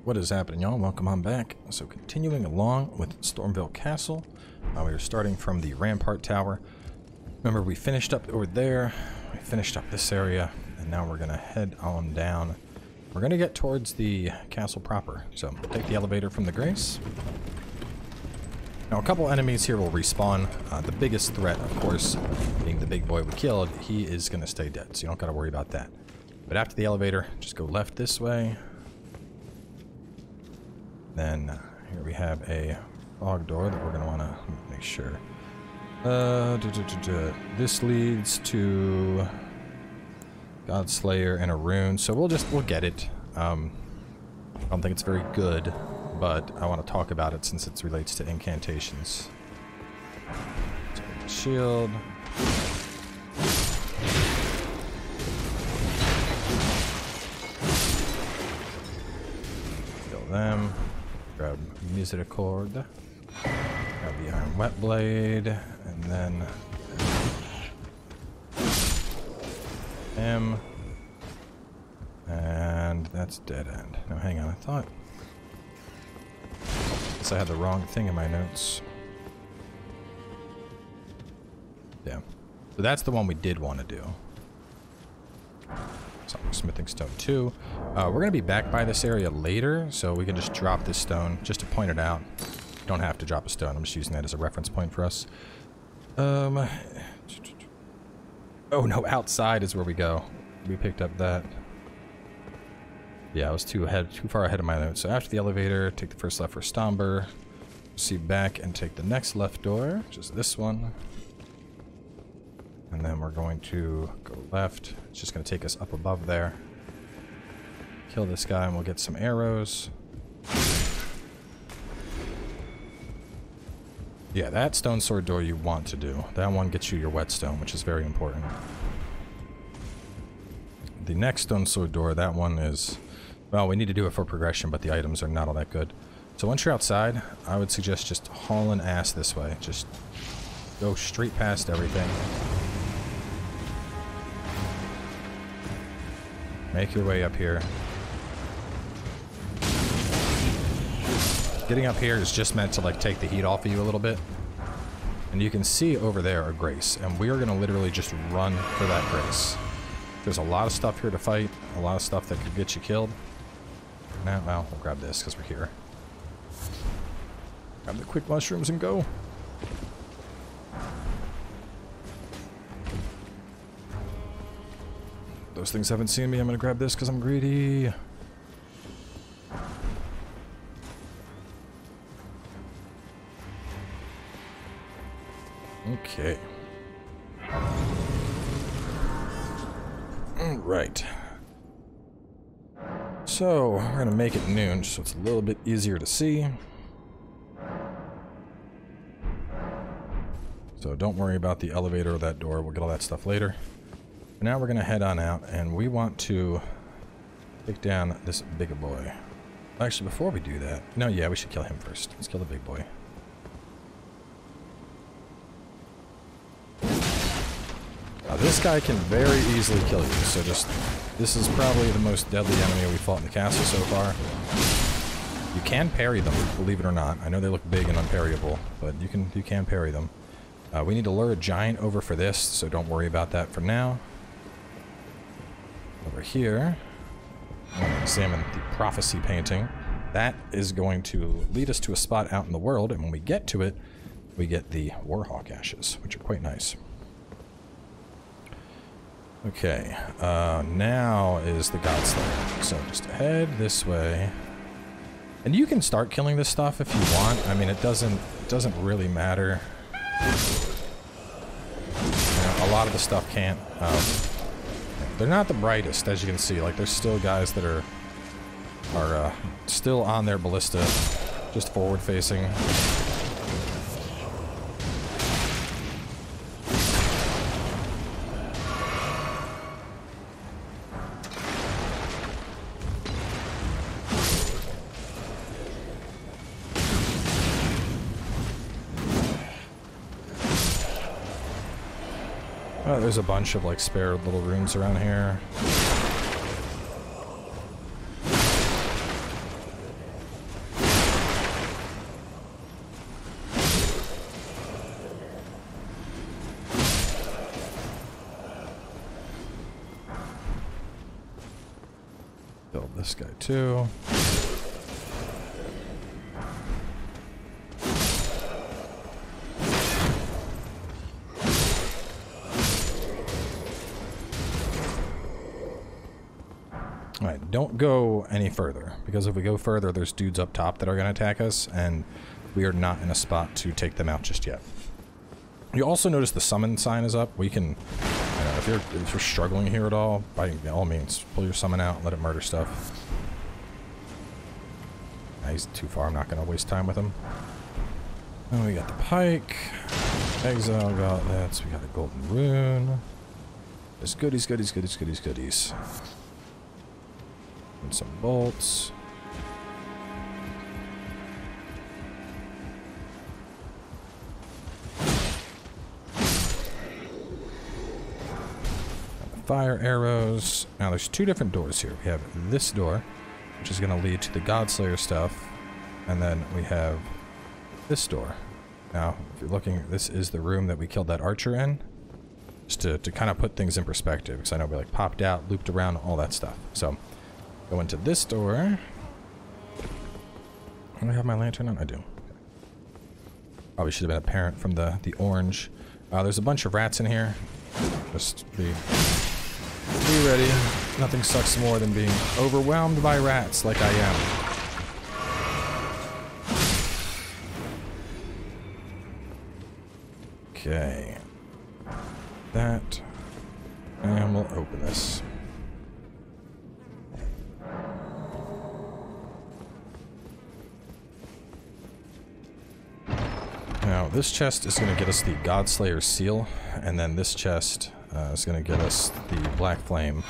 What is happening, y'all? Welcome on back. So continuing along with Stormville Castle, we are starting from the Rampart Tower. Remember, we finished up over there, we finished up this area, and now we're going to head on down. We're going to get towards the castle proper. So take the elevator from the Grace. Now a couple enemies here will respawn. The biggest threat, of course, being the big boy we killed, he is going to stay dead, so you don't got to worry about that. But after the elevator, just go left this way. Then here we have a fog door that we're going to want to make sure. This leads to Godslayer and a rune, so we'll get it. I don't think it's very good, but I want to talk about it since it relates to incantations. So shield. Kill them. Grab Misericord, grab the Iron Wet Blade, and then him, and that's dead end. Now hang on, I guess I had the wrong thing in my notes. Yeah, so that's the one we did want to do. Smithing stone 2. We're going to be back by this area later, so we can just drop this stone just to point it out. You don't have to drop a stone. I'm just using that as a reference point for us. Oh no, outside is where we go. We picked up that. Yeah, I was too far ahead of my notes. So after the elevator, take the first left for Stomber. See back and take the next left door, which is this one. And then we're going to go left. It's just going to take us up above there. Kill this guy and we'll get some arrows. Yeah, that stone sword door you want to do. That one gets you your whetstone, which is very important. The next stone sword door, that one is... Well, we need to do it for progression, but the items are not all that good. So once you're outside, I would suggest just hauling ass this way. Just go straight past everything. Make your way up here. Getting up here is just meant to like take the heat off of you a little bit. And you can see over there a Grace, and we are going to literally just run for that Grace. There's a lot of stuff here to fight, a lot of stuff that could get you killed. Now, well, we'll grab this because we're here. Grab the quick mushrooms and go. Those things haven't seen me. I'm gonna grab this because I'm greedy. Okay. Alright. So, we're gonna make it noon so it's a little bit easier to see. So don't worry about the elevator or that door. We'll get all that stuff later. Now we're going to head on out, and we want to take down this big boy. Actually, before we do that... No, yeah, we should kill him first. Let's kill the big boy. Now, this guy can very easily kill you, so just... This is probably the most deadly enemy we fought in the castle so far. You can parry them, believe it or not. I know they look big and unparryable, but you can parry them. We need to lure a giant over for this, so don't worry about that for now. Over here, I'm going to examine the prophecy painting. That is going to lead us to a spot out in the world, and when we get to it, we get the Warhawk ashes, which are quite nice. Okay, now is the Godslayer. So just head this way. And you can start killing this stuff if you want. I mean, it doesn't really matter. You know, a lot of the stuff can't. They're not the brightest, as you can see. Like, there's still guys that are still on their ballista, just forward facing. There's a bunch of like spare little rooms around here. this guy too. Alright, don't go any further, because if we go further, there's dudes up top that are going to attack us, and we are not in a spot to take them out just yet. You also notice the summon sign is up. We can, if you're struggling here at all, by all means, pull your summon out and let it murder stuff. He's too far, I'm not going to waste time with him. And we got the pike, exile gauntlets, we got the golden rune. There's goodies, goodies, goodies, goodies, goodies. And some bolts. And the fire arrows. Now there's two different doors here. We have this door, which is going to lead to the Godslayer stuff, and then we have this door. Now, if you're looking, this is the room that we killed that archer in, just to kind of put things in perspective, because I know we like popped out, looped around, all that stuff. So, go into this door. Do I have my lantern on? I do. Probably should have been apparent from the orange. There's a bunch of rats in here. Just be ready. Nothing sucks more than being overwhelmed by rats like I am. Okay. That. And we'll open this. Now, this chest is going to get us the Godslayer seal, and then this chest is going to get us the Black Flame.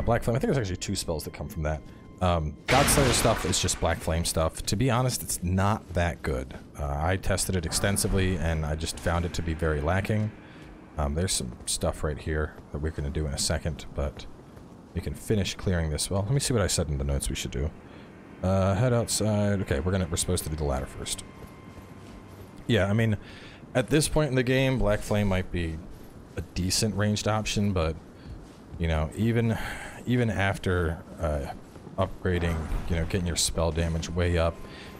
Black Flame, I think there's actually two spells that come from that. Godslayer stuff is just Black Flame stuff. To be honest, it's not that good. I tested it extensively, and I just found it to be very lacking. There's some stuff right here that we're going to do in a second, but we can finish clearing this. Well, let me see what I said in the notes we should do. Head outside. Okay, we're supposed to do the ladder first. Yeah, I mean, at this point in the game, Black Flame might be a decent ranged option, but, you know, even after upgrading, you know, getting your spell damage way up,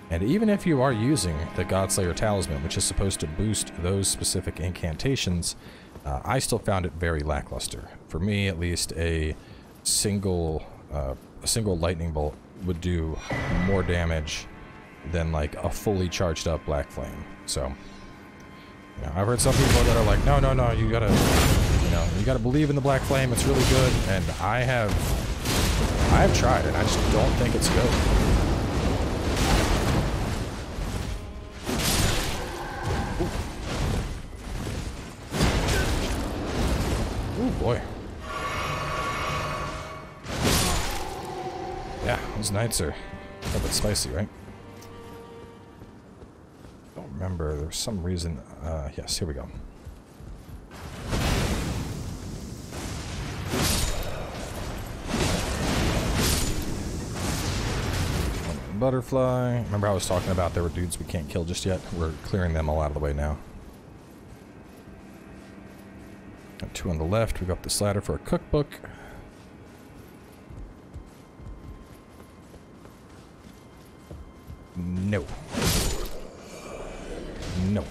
and even if you are using the Godslayer Talisman, which is supposed to boost those specific incantations, I still found it very lackluster. For me, at least, a single lightning bolt would do more damage than like a fully charged up Black Flame. So, you know, I've heard some people that are like, no, you gotta believe in the Black Flame, it's really good, and I have tried it, I just don't think it's good. Ooh, boy. Yeah, those knights are a bit spicy, right? Remember, there's some reason, yes, here we go. Butterfly. Remember I was talking about there were dudes we can't kill just yet? We're clearing them all out of the way now. Got two on the left. We go up this ladder for a cookbook. No. No.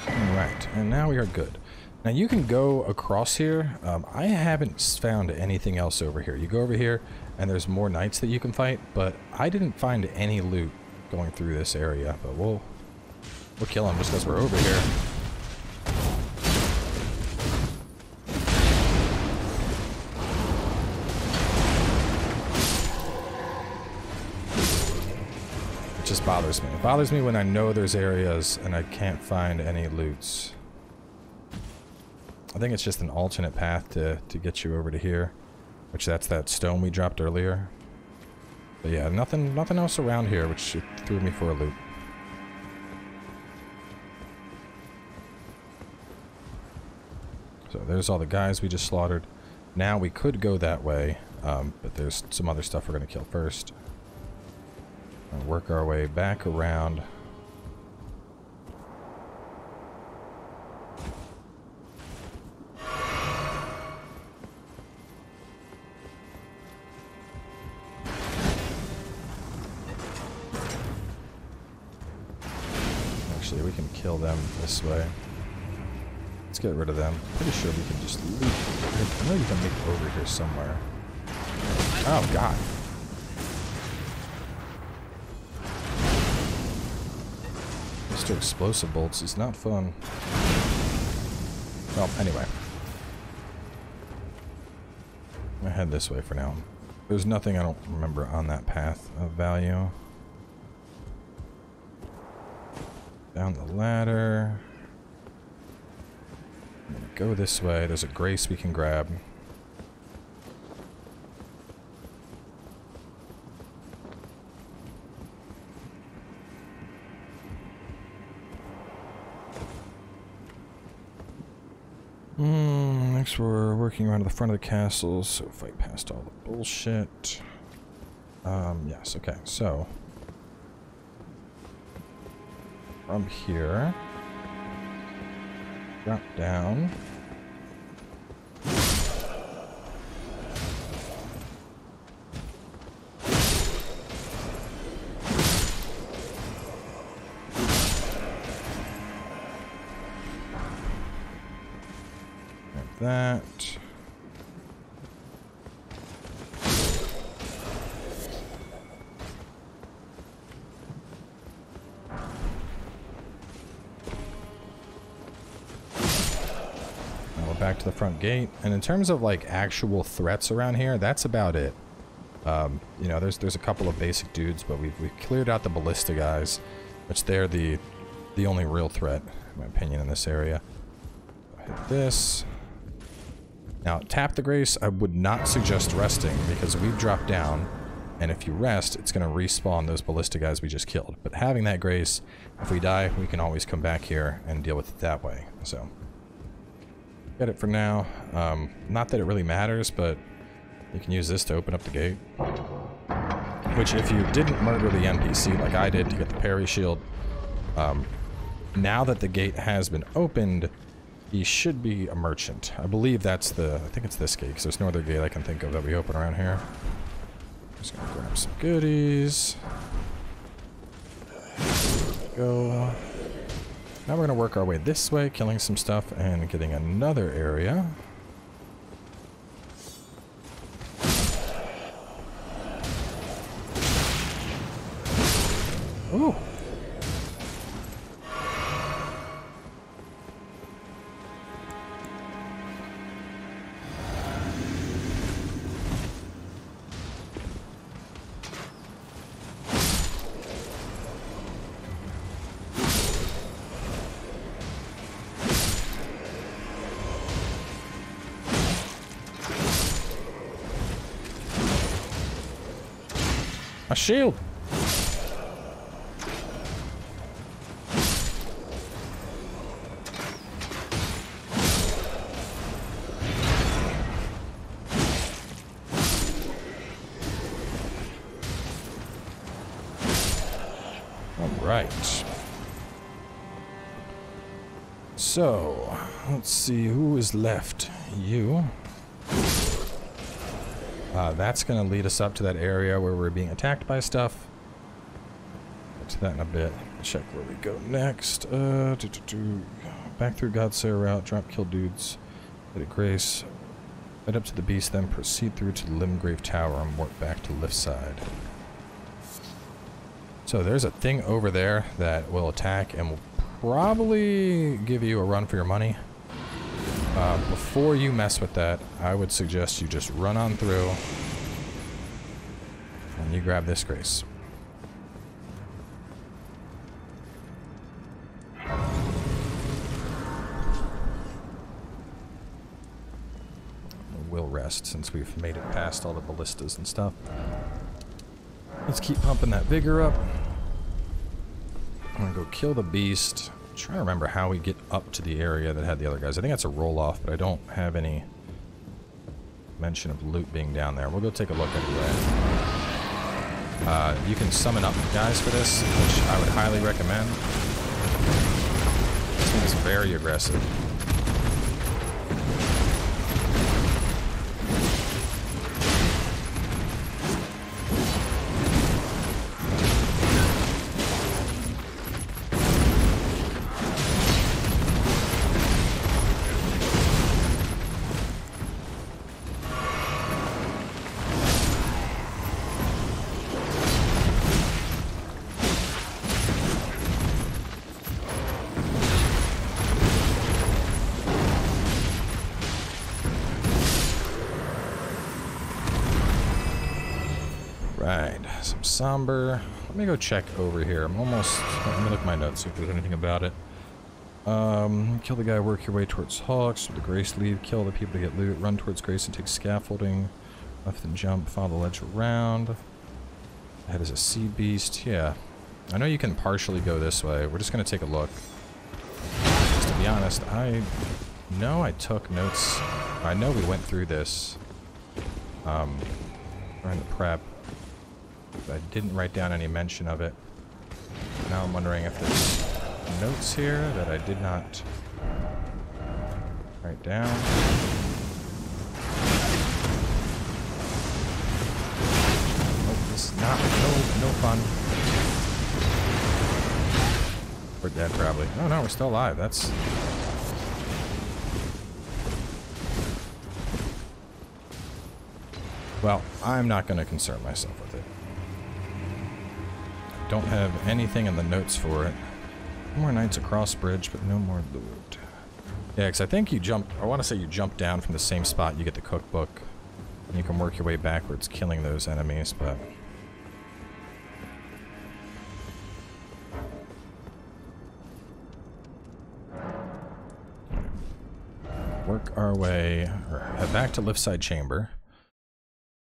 Alright, and now we are good. Now you can go across here. I haven't found anything else over here. You go over here, and there's more knights that you can fight, but I didn't find any loot going through this area. But we'll kill them just because we're over here. Just bothers me. It bothers me when I know there's areas and I can't find any loots. I think it's just an alternate path to get you over to here, which that's that stone we dropped earlier. But yeah, nothing else around here, which threw me for a loop. So there's all the guys we just slaughtered. Now we could go that way, but there's some other stuff we're going to kill first. And work our way back around. actually, we can kill them this way. Let's get rid of them. Pretty sure we can just leave. I know you can make it over here somewhere. Oh, God. Mr. Explosive Bolts is not fun. Well, anyway. I'm gonna head this way for now. There's nothing I don't remember on that path of value. Down the ladder. I'm gonna go this way. There's a grace we can grab. Next we're working around to the front of the castle, so fight past all the bullshit. Yes, okay, so from here, drop down. That. Now we're back to the front gate, and in terms of like actual threats around here, that's about it. You know, there's a couple of basic dudes, but we've cleared out the ballista guys, which they're the only real threat, in my opinion, in this area. Hit this. Now, tap the grace, I would not suggest resting, because we've dropped down, and if you rest, it's going to respawn those ballista guys we just killed. But having that grace, if we die, we can always come back here and deal with it that way. So, get it for now. Not that it really matters, but you can use this to open up the gate. Which, if you didn't murder the NPC like I did to get the parry shield, now that the gate has been opened, he should be a merchant. I believe that's I think it's this gate, because there's no other gate I can think of that we open around here. Just gonna grab some goodies. Go. Now we're gonna work our way this way, killing some stuff and getting another area. Ooh. A shield! Alright. So, let's see who is left. You. That's going to lead us up to that area where we're being attacked by stuff. Get to that in a bit. Check where we go next. Back through Godslayer route, drop kill dudes, get a grace, head up to the beast, then proceed through to the Limgrave Tower and work back to left side. So there's a thing over there that will attack and will probably give you a run for your money. Before you mess with that, I would suggest you just run on through and you grab this grace. We'll rest since we've made it past all the ballistas and stuff. Let's keep pumping that vigor up. I'm gonna go kill the beast. I'm trying to remember how we get up to the area that had the other guys. I think that's a roll-off, but I don't have any mention of loot being down there. We'll go take a look anyway. You can summon up guys for this, which I would highly recommend. This thing is very aggressive. Right, some somber. Let me go check over here. I'm almost... Let me look at my notes, see if there's anything about it. Kill the guy, work your way towards Hawks with the Grace lead. Kill the people to get loot. Run towards Grace and take scaffolding. Left and jump. Follow the ledge around. Ahead is a sea beast. Yeah. I know you can partially go this way. We're just going to take a look. Just to be honest, I know I took notes. I know we went through this during the prep. But I didn't write down any mention of it. Now I'm wondering if there's notes here that I did not write down. Oh, this is not no fun. We're dead probably. Oh no, we're still alive. That's well, I'm not going to concern myself with it. I don't have anything in the notes for it. More knights across bridge, but no more loot. Yeah, because I think you jump... I want to say you jump down from the same spot, you get the cookbook. And you can work your way backwards, killing those enemies, but... Work our way... Or head back to Liftside Chamber.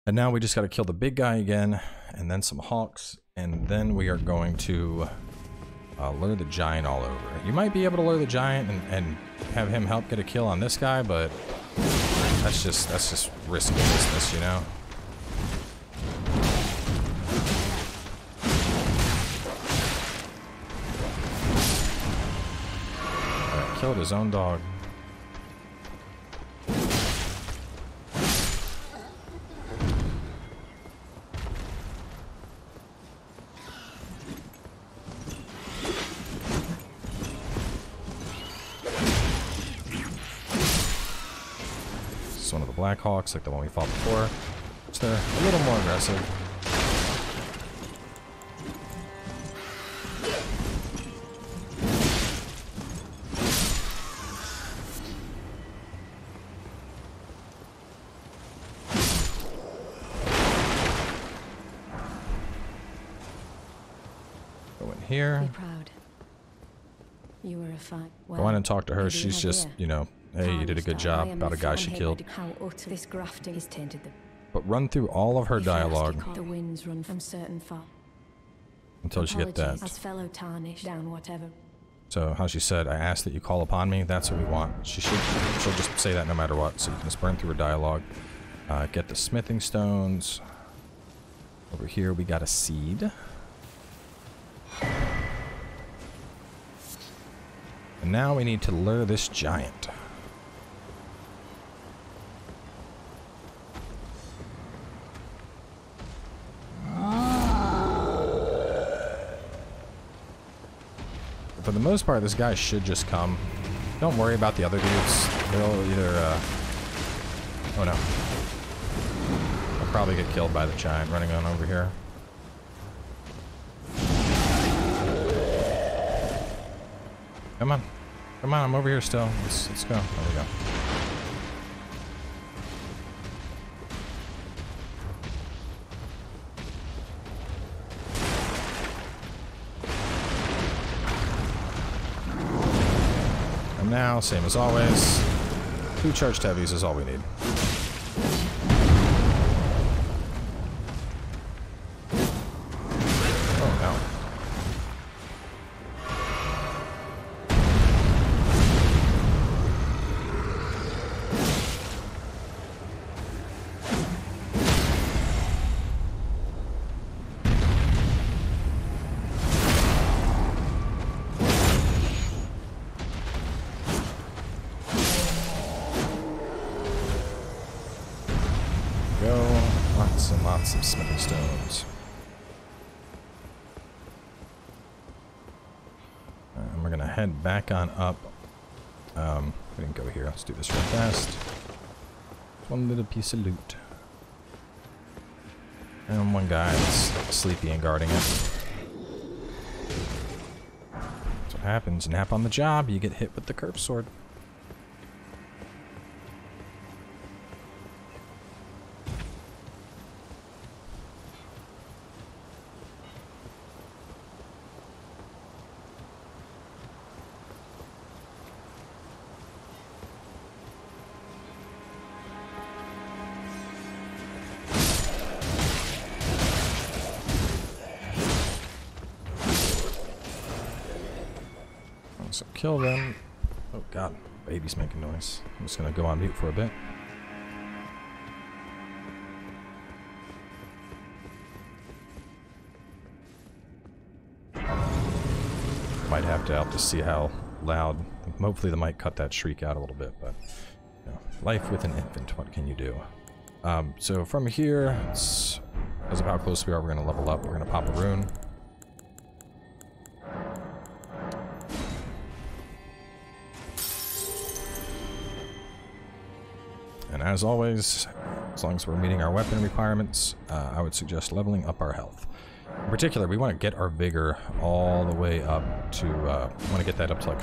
And now we just got to kill the big guy again, and then some hawks, and then we are going to... lure the giant all over. You might be able to lure the giant and have him help get a kill on this guy, but that's just risky business, you know? Alright, killed his own dog. One of the Black Hawks, like the one we fought before. So they're a little more aggressive. Go in here. Be proud. You were a fight. Go on and talk to her. She's just, you know, hey, you did a good job about a guy she killed. How utter this grafting is tainted them. But run through all of her dialogue The winds run from certain far. until you get that. As fellow Tarnished down whatever. So how she said, I ask that you call upon me. That's what we want. She'll just say that no matter what. So you can just burn through her dialogue. Get the smithing stones. Over here we got a seed. And now we need to lure this giant. For the most part, this guy should just come. Don't worry about the other dudes. They'll either, oh no. They'll probably get killed by the giant running on over here. Come on. Come on, I'm over here still. Let's go. There we go. And now, same as always, 2 charged heavies is all we need. Oh no. Lots of smithing stones. And we're gonna head back on up. We didn't go here. Let's do this real fast. One little piece of loot. And one guy that's sleepy and guarding it. That's what happens. Nap on the job, you get hit with the curve sword. kill them. Oh god, baby's making noise. I'm just gonna go on mute for a bit. Might have to help to see how loud. Hopefully the mic cut that shriek out a little bit, but you know, life with an infant, what can you do? So from here, because of how close we are, we're going to level up. We're going to pop a rune. And as always, as long as we're meeting our weapon requirements, I would suggest leveling up our health. In particular, we want to get our vigor all the way up to, we want to get that up to like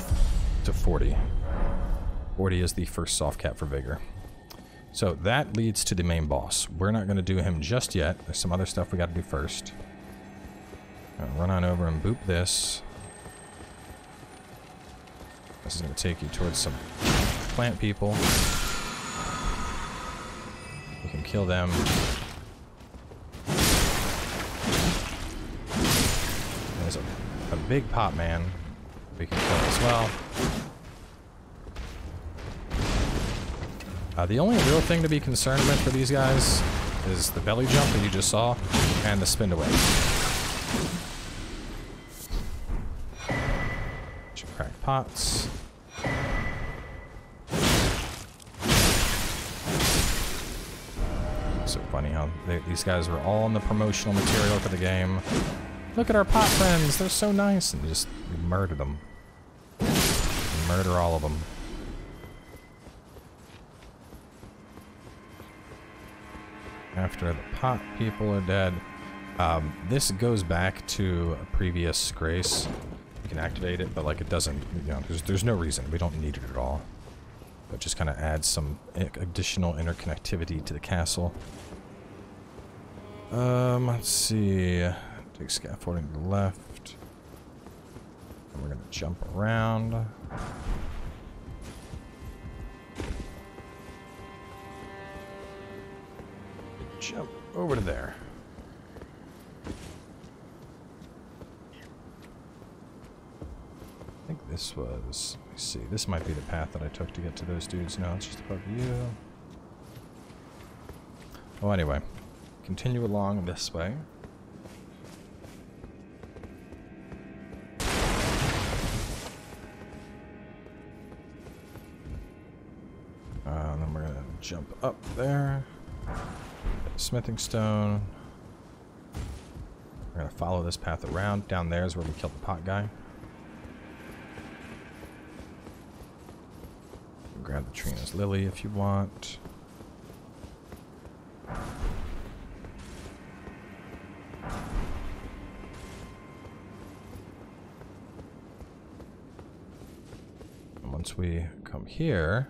to 40. 40 is the first soft cap for vigor. So that leads to the main boss. We're not going to do him just yet. There's some other stuff we got to do first. Run on over and boop this. This is going to take you towards some plant people. You can kill them. There's a big pop man we can kill as well. The only real thing to be concerned with for these guys is the belly jump that you just saw and the spin away. Should crack pots. So funny how these guys were all in the promotional material for the game. Look at our pot friends, they're so nice, and just murder them. Murder all of them. After the pot people are dead, this goes back to a previous grace. You can activate it, but like it doesn't, you know, there's no reason. We don't need it at all. But just kind of adds some additional interconnectivity to the castle. Let's see. Take scaffolding to the left. And we're gonna jump around. Jump over to there. I think this was, let me see, this might be the path that I took to get to those dudes. No, it's just above you. Oh, anyway, continue along this way. And then we're gonna jump up there. Smithing stone. We're gonna follow this path around. Down there is where we killed the pot guy. Grab the Trina's lily if you want. And once we come here,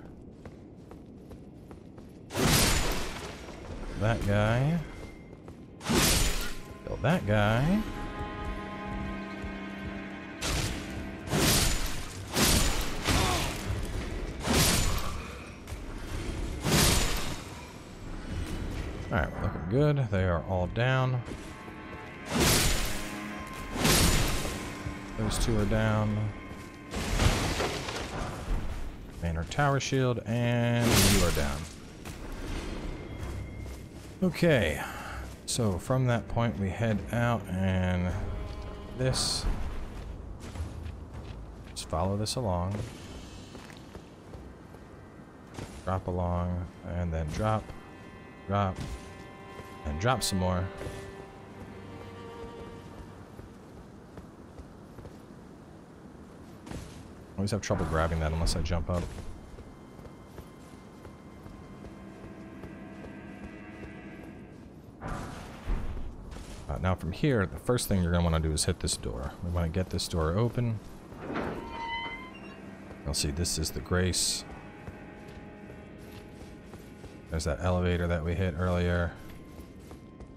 that guy. Kill that guy. Alright, we're looking good. They are all down. Those two are down. Banner tower shield, and you are down. Okay, so from that point we head out and this. Just follow this along. Drop along, and then drop, drop, and drop some more. I always have trouble grabbing that unless I jump up. Now from here, the first thing you're going to want to do is hit this door. We want to get this door open. You'll see this is the Grace. There's that elevator that we hit earlier.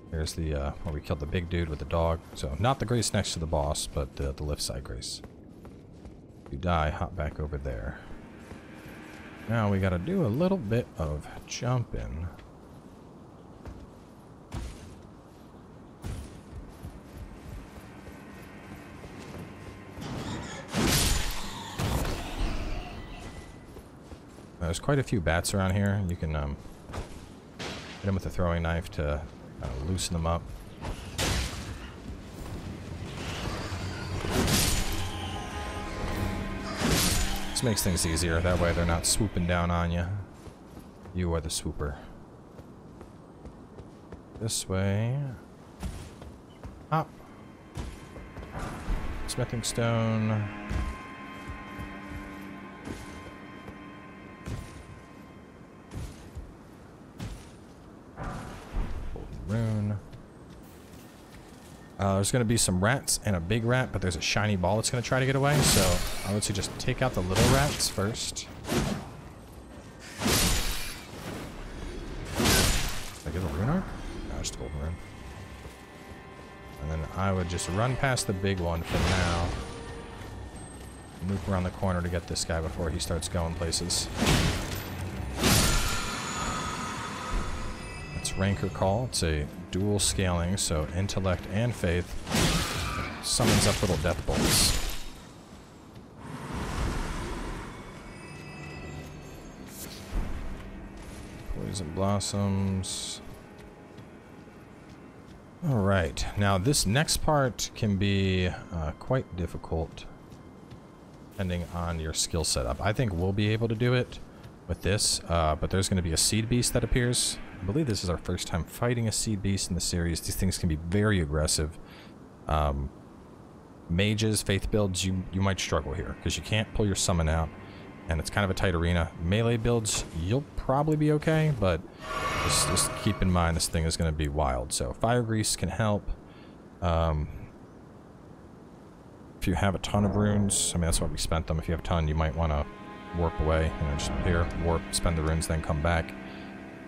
Here's the, where we killed the big dude with the dog. So, not the Grace next to the boss, but the left side Grace. If you die, hop back over there. Now we got to do a little bit of jumping. there's quite a few bats around here. You can hit them with a throwing knife to loosen them up. This makes things easier. That way they're not swooping down on you. You are the swooper. This way. Hop. Smithing stone. Rune. There's going to be some rats and a big rat, but there's a shiny ball that's going to try to get away, so I would say just take out the little rats first. Did I get a rune arc? No, just a golden rune. And then I would just run past the big one for now. Loop around the corner to get this guy before he starts going places. Ranker Call. It's a dual scaling, so intellect and faith. Summons up little death bolts. Poison blossoms. Alright, now this next part can be quite difficult depending on your skill setup. I think we'll be able to do it with this, but there's going to be a seed beast that appears. I believe this is our first time fighting a seed beast in the series. These things can be very aggressive. Mages, faith builds, you might struggle here because you can't pull your summon out, and it's kind of a tight arena. Melee builds, you'll probably be okay, but just keep in mind this thing is going to be wild. So fire grease can help. If you have a ton of runes, I mean that's why we spent them. If you have a ton, you might want to warp away. You know, just here, warp, spend the runes, then come back.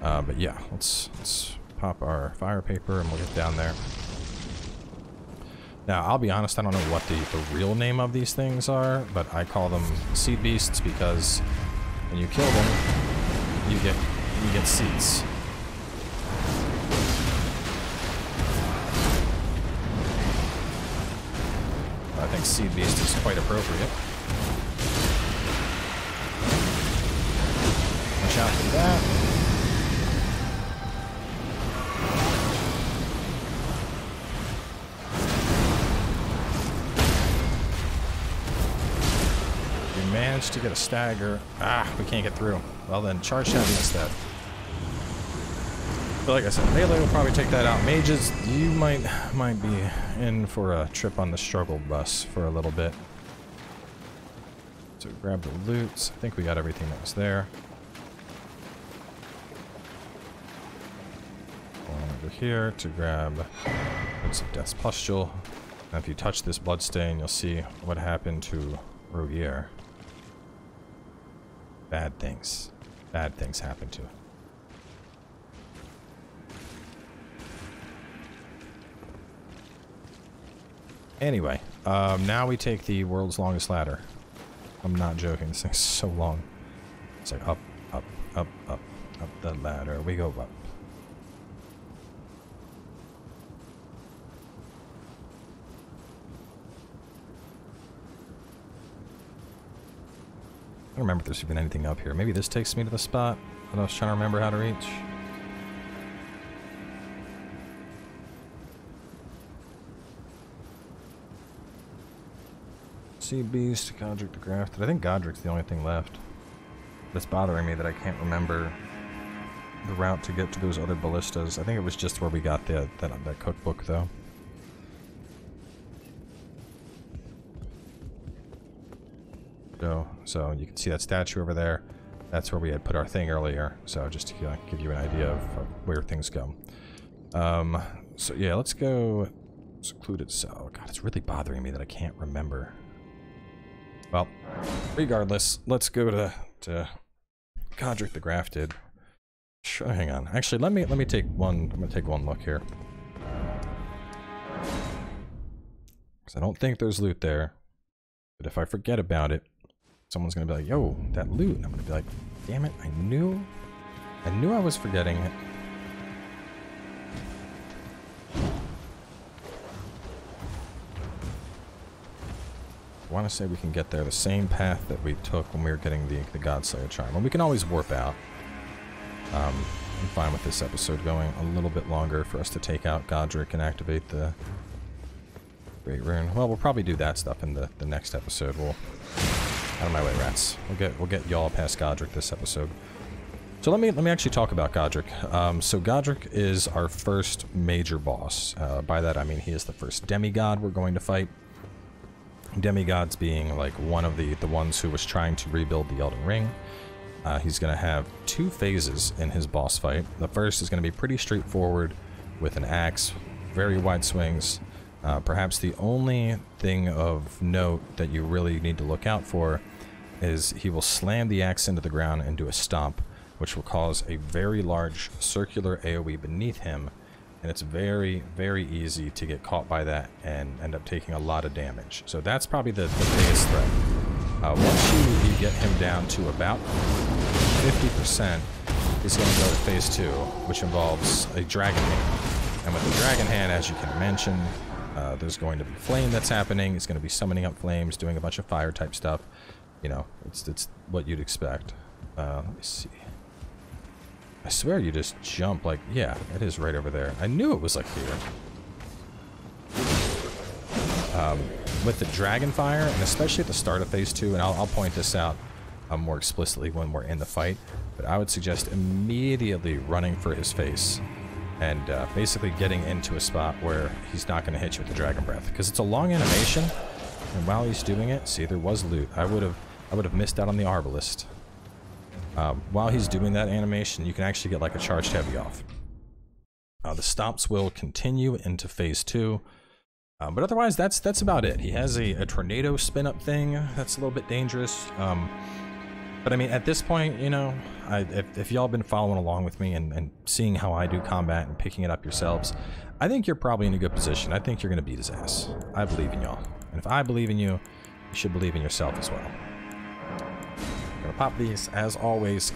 But yeah, let's pop our fire paper and we'll get down there. Now, I'll be honest, I don't know what the real name of these things are, but I call them seed beasts because when you kill them, you get seeds. I think seed beast is quite appropriate. Watch out for that. Managed to get a stagger. Ah, we can't get through. Well then, charge heavy instead. But like I said, melee will probably take that out. Mages, you might be in for a trip on the struggle bus for a little bit. So grab the loots. I think we got everything that was there. Going over here to grab Roots of Death's Pustule. Now if you touch this bloodstain, you'll see what happened to Rogier. Bad things happen to it. Anyway, now we take the world's longest ladder. I'm not joking, this thing's so long. It's like up, up, up, up, up the ladder. We go up. I don't remember if there's even anything up here. Maybe this takes me to the spot that I was trying to remember how to reach. Sea Beast, Godric the Grafted. I think Godric's the only thing left. But it's bothering me that I can't remember the route to get to those other ballistas. I think it was just where we got that cookbook though. So you can see that statue over there. That's where we had put our thing earlier. So just to give you an idea of where things go. So yeah, let's go secluded cell. God, it's really bothering me that I can't remember. Well, regardless, let's go to Godric the Grafted. Sure, hang on. Actually, let me take one. I'm gonna take one look here. Because I don't think there's loot there. But if I forget about it, someone's gonna be like, yo, that loot. And I'm gonna be like, damn it, I knew I was forgetting it. I want to say we can get there the same path that we took when we were getting the Godslayer charm. And we can always warp out. I'm fine with this episode going a little bit longer for us to take out Godric and activate the Great Rune. Well, we'll probably do that stuff in the next episode. We'll... Out of my way, rats. We'll get y'all past Godric this episode. So let me actually talk about Godric. So Godric is our first major boss. By that I mean he is the first demigod we're going to fight. Demigods being like one of the ones who was trying to rebuild the Elden Ring. He's going to have 2 phases in his boss fight. The first is going to be pretty straightforward with an axe, very wide swings. Perhaps the only thing of note that you really need to look out for is he will slam the axe into the ground and do a stomp, which will cause a very large circular AoE beneath him, and it's very, very easy to get caught by that and end up taking a lot of damage. So that's probably the biggest threat. Once you get him down to about 50%, he's going to go to phase 2, which involves a dragon hand. And with the dragon hand, as you can mention, there's going to be flame that's happening. It's going to be summoning up flames, doing a bunch of fire type stuff. You know, it's what you'd expect. Let me see. I swear you just jump like, yeah, it is right over there. I knew it was like here. With the dragon fire, and especially at the start of phase 2, and I'll point this out more explicitly when we're in the fight, but I would suggest immediately running for his face and basically getting into a spot where he's not going to hit you with the dragon breath, because it's a long animation, and while he's doing it, see, there was loot. I would have missed out on the arbalist. While he's doing that animation, you can actually get like a charged heavy off. The stomps will continue into phase 2, but otherwise that's about it. He has a tornado spin up thing that's a little bit dangerous. But I mean, at this point, you know, if y'all been following along with me and seeing how I do combat and picking it up yourselves, I think you're probably in a good position. I think you're going to beat his ass. I believe in y'all. And if I believe in you, you should believe in yourself as well. I'm going to pop these, as always,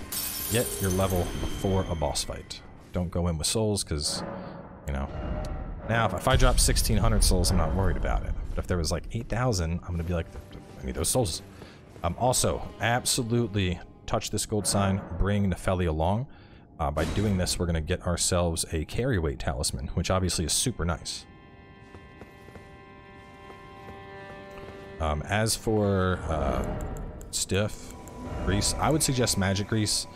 get your level before a boss fight. Don't go in with souls, because, you know... Now, if I drop 1,600 souls, I'm not worried about it. But if there was like 8,000, I'm going to be like, I need those souls. Also, absolutely touch this gold sign, bring Nefeli along. By doing this, we're going to get ourselves a carry weight talisman, which obviously is super nice. As for stiff grease, I would suggest magic grease.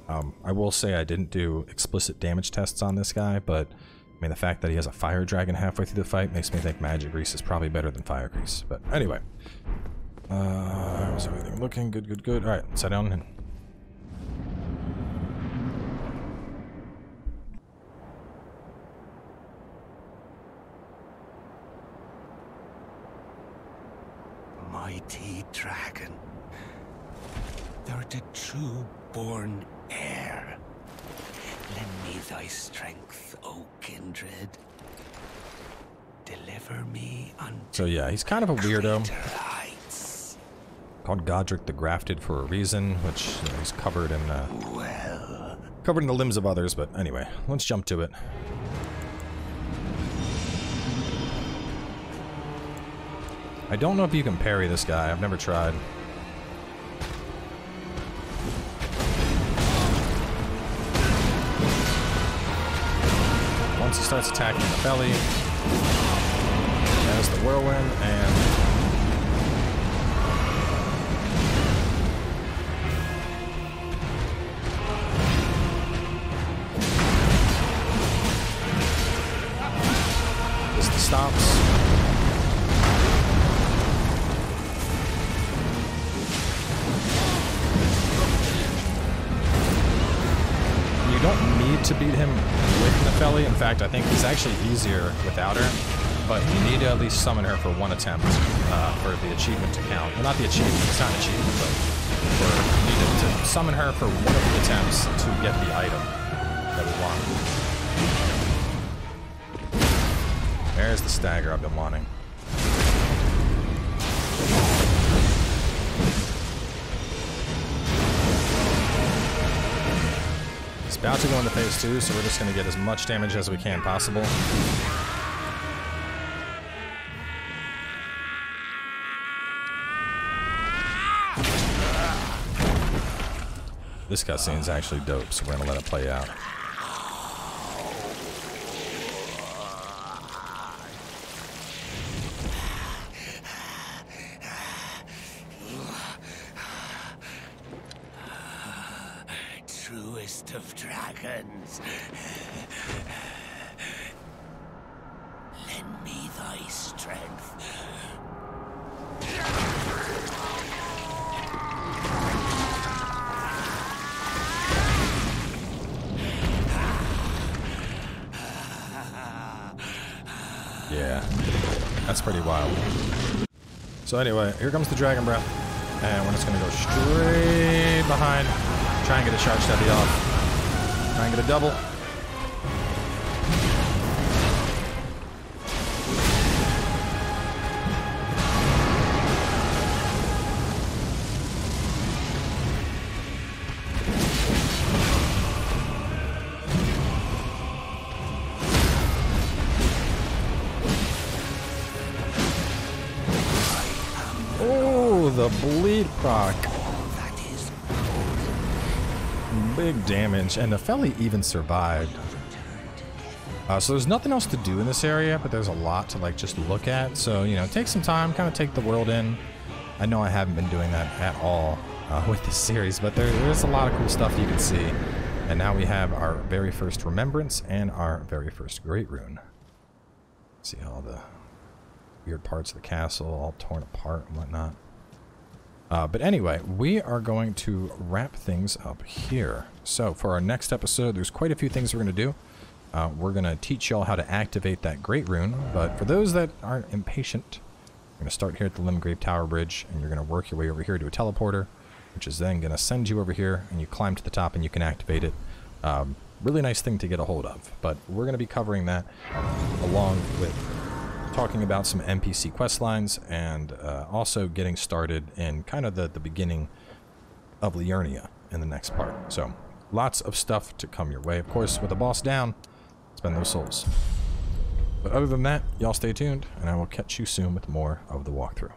I will say I didn't do explicit damage tests on this guy, but I mean, the fact that he has a fire dragon halfway through the fight makes me think magic grease is probably better than fire grease. But anyway, how's everything looking? Good, good, good. All right, sit down and... Mighty dragon, thou art a true-born heir. Lend me thy strength, O kindred. Deliver me unto... So yeah, he's kind of a weirdo. heights. Called Godric the Grafted for a reason, which, you know, he's covered in Well, covered in the limbs of others. But anyway, let's jump to it. I don't know if you can parry this guy. I've never tried. Once he starts attacking the belly, there's the whirlwind, and this the stomps. You don't need to beat him with Nefeli. In fact, I think he's actually easier without her, but you need to at least summon her for one attempt for the achievement to count. Well, not the achievement, it's not an achievement, but you need to summon her for one of the attempts to get the item that we want. There's the stagger I've been wanting. It's about to go into phase 2, so we're just going to get as much damage as we can possible. This cutscene is actually dope, so we're gonna let it play out. Truest of dragons. Lend me thy strength. Yeah, that's pretty wild. So anyway, here comes the Dragon Breath, and we're just gonna go straight behind. Try and get a charge steady off. Try and get a double. Oh, the bleed proc. Big damage, and the Felly even survived. So there's nothing else to do in this area, but there's a lot to like just look at. So, you know, take some time, kind of take the world in. I know I haven't been doing that at all with this series, but there's a lot of cool stuff you can see. And now we have our very first Remembrance and our very first Great Rune. See all the weird parts of the castle all torn apart and whatnot. But anyway, we are going to wrap things up here. So for our next episode, there's quite a few things we're going to do. We're going to teach y'all how to activate that Great Rune. But for those that aren't impatient, we're going to start here at the Limgrave Tower Bridge, and you're going to work your way over here to a teleporter, which is then going to send you over here, and you climb to the top and you can activate it. Really nice thing to get a hold of. But we're going to be covering that along with talking about some NPC quest lines, and also getting started in kind of the beginning of Liurnia in the next part. So lots of stuff to come your way. Of course, with the boss down, spend those souls. But other than that, y'all stay tuned, and I will catch you soon with more of the walkthrough.